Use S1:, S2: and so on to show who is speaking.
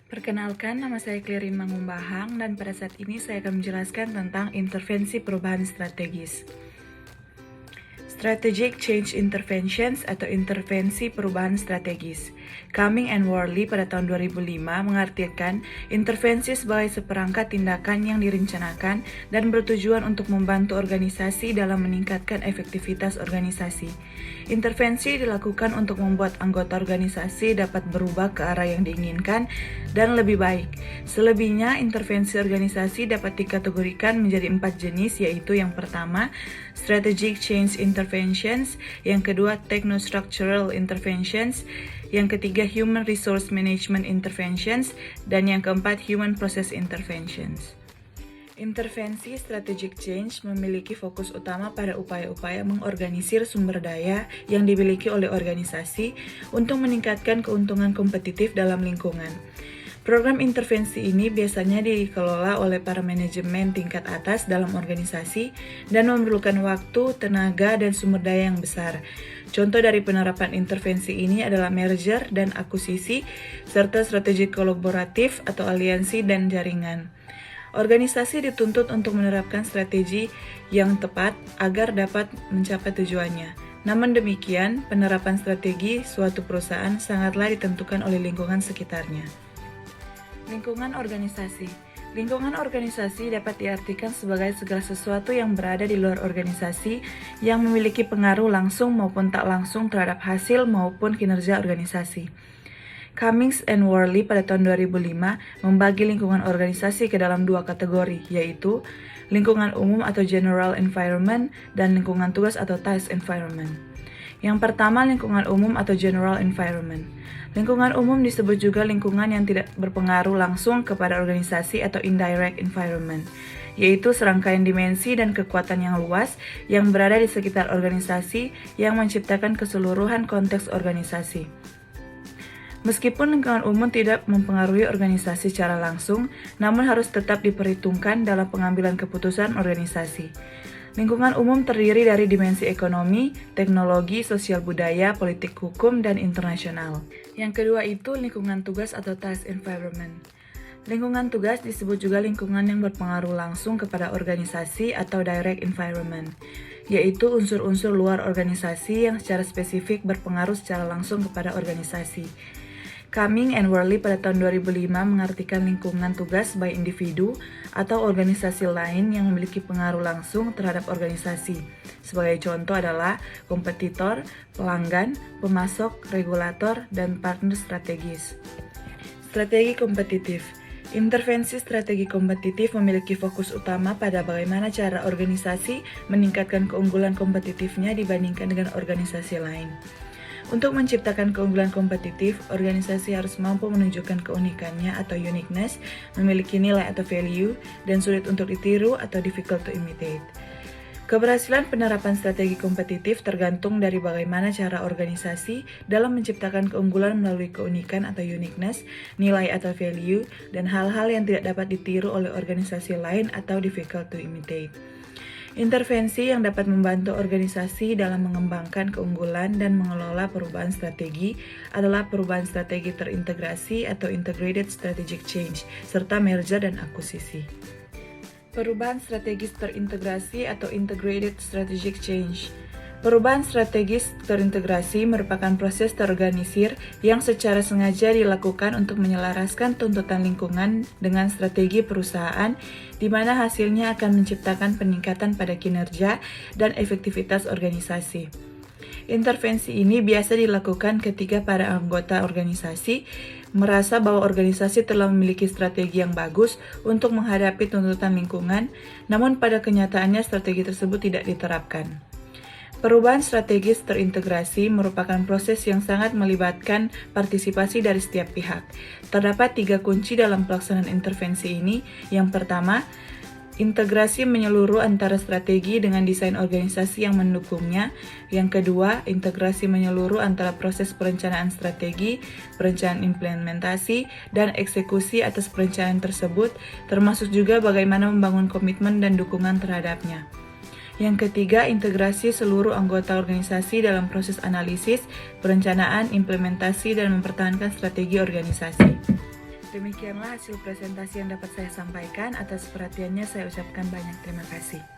S1: Perkenalkan, nama saya Clery Mangumbahang dan pada saat ini saya akan menjelaskan tentang intervensi perubahan strategis. Strategic Change Interventions atau intervensi perubahan strategis. Cumming and Worley pada tahun 2005 mengartikan intervensi sebagai seperangkat tindakan yang direncanakan dan bertujuan untuk membantu organisasi dalam meningkatkan efektivitas organisasi. Intervensi dilakukan untuk membuat anggota organisasi dapat berubah ke arah yang diinginkan dan lebih baik. Selebihnya, intervensi organisasi dapat dikategorikan menjadi 4 jenis, yaitu yang pertama, Strategic Change Interventions, yang kedua, Techno-Structural Interventions, yang ketiga, Human Resource Management Interventions, dan yang keempat, Human Process Interventions. Intervensi strategic change memiliki fokus utama pada upaya-upaya mengorganisir sumber daya yang dimiliki oleh organisasi untuk meningkatkan keuntungan kompetitif dalam lingkungan. Program intervensi ini biasanya dikelola oleh para manajemen tingkat atas dalam organisasi dan memerlukan waktu, tenaga, dan sumber daya yang besar. Contoh dari penerapan intervensi ini adalah merger dan akuisisi, serta strategi kolaboratif atau aliansi dan jaringan. Organisasi dituntut untuk menerapkan strategi yang tepat agar dapat mencapai tujuannya. Namun demikian, penerapan strategi suatu perusahaan sangatlah ditentukan oleh lingkungan sekitarnya. Lingkungan organisasi. Lingkungan organisasi dapat diartikan sebagai segala sesuatu yang berada di luar organisasi yang memiliki pengaruh langsung maupun tak langsung terhadap hasil maupun kinerja organisasi. Cumming and Worley pada tahun 2005 membagi lingkungan organisasi ke dalam 2 kategori, yaitu lingkungan umum atau general environment dan lingkungan tugas atau task environment. Yang pertama, lingkungan umum atau general environment. Lingkungan umum disebut juga lingkungan yang tidak berpengaruh langsung kepada organisasi atau indirect environment, yaitu serangkaian dimensi dan kekuatan yang luas yang berada di sekitar organisasi yang menciptakan keseluruhan konteks organisasi. Meskipun lingkungan umum tidak mempengaruhi organisasi secara langsung, namun harus tetap diperhitungkan dalam pengambilan keputusan organisasi. Lingkungan umum terdiri dari dimensi ekonomi, teknologi, sosial budaya, politik hukum, dan internasional. Yang kedua itu lingkungan tugas atau task environment. Lingkungan tugas disebut juga lingkungan yang berpengaruh langsung kepada organisasi atau direct environment, yaitu unsur-unsur luar organisasi yang secara spesifik berpengaruh secara langsung kepada organisasi. Cumming and Worley pada tahun 2005 mengartikan lingkungan tugas sebagai individu atau organisasi lain yang memiliki pengaruh langsung terhadap organisasi. Sebagai contoh adalah kompetitor, pelanggan, pemasok, regulator, dan partner strategis. Strategi kompetitif. Intervensi strategi kompetitif memiliki fokus utama pada bagaimana cara organisasi meningkatkan keunggulan kompetitifnya dibandingkan dengan organisasi lain. Untuk menciptakan keunggulan kompetitif, organisasi harus mampu menunjukkan keunikannya atau uniqueness, memiliki nilai atau value, dan sulit untuk ditiru atau difficult to imitate. Keberhasilan penerapan strategi kompetitif tergantung dari bagaimana cara organisasi dalam menciptakan keunggulan melalui keunikan atau uniqueness, nilai atau value, dan hal-hal yang tidak dapat ditiru oleh organisasi lain atau difficult to imitate. Intervensi yang dapat membantu organisasi dalam mengembangkan keunggulan dan mengelola perubahan strategi adalah perubahan strategi terintegrasi atau integrated strategic change, serta merger dan akuisisi. Perubahan strategis terintegrasi atau integrated strategic change. Perubahan strategis terintegrasi merupakan proses terorganisir yang secara sengaja dilakukan untuk menyelaraskan tuntutan lingkungan dengan strategi perusahaan, di mana hasilnya akan menciptakan peningkatan pada kinerja dan efektivitas organisasi. Intervensi ini biasa dilakukan ketika para anggota organisasi merasa bahwa organisasi telah memiliki strategi yang bagus untuk menghadapi tuntutan lingkungan, namun pada kenyataannya strategi tersebut tidak diterapkan. Perubahan strategis terintegrasi merupakan proses yang sangat melibatkan partisipasi dari setiap pihak. Terdapat 3 kunci dalam pelaksanaan intervensi ini. Yang pertama, integrasi menyeluruh antara strategi dengan desain organisasi yang mendukungnya. Yang kedua, integrasi menyeluruh antara proses perencanaan strategi, perencanaan implementasi, dan eksekusi atas perencanaan tersebut, termasuk juga bagaimana membangun komitmen dan dukungan terhadapnya. Yang ketiga, integrasi seluruh anggota organisasi dalam proses analisis, perencanaan, implementasi, dan mempertahankan strategi organisasi. Demikianlah hasil presentasi yang dapat saya sampaikan. Atas perhatiannya saya ucapkan banyak terima kasih.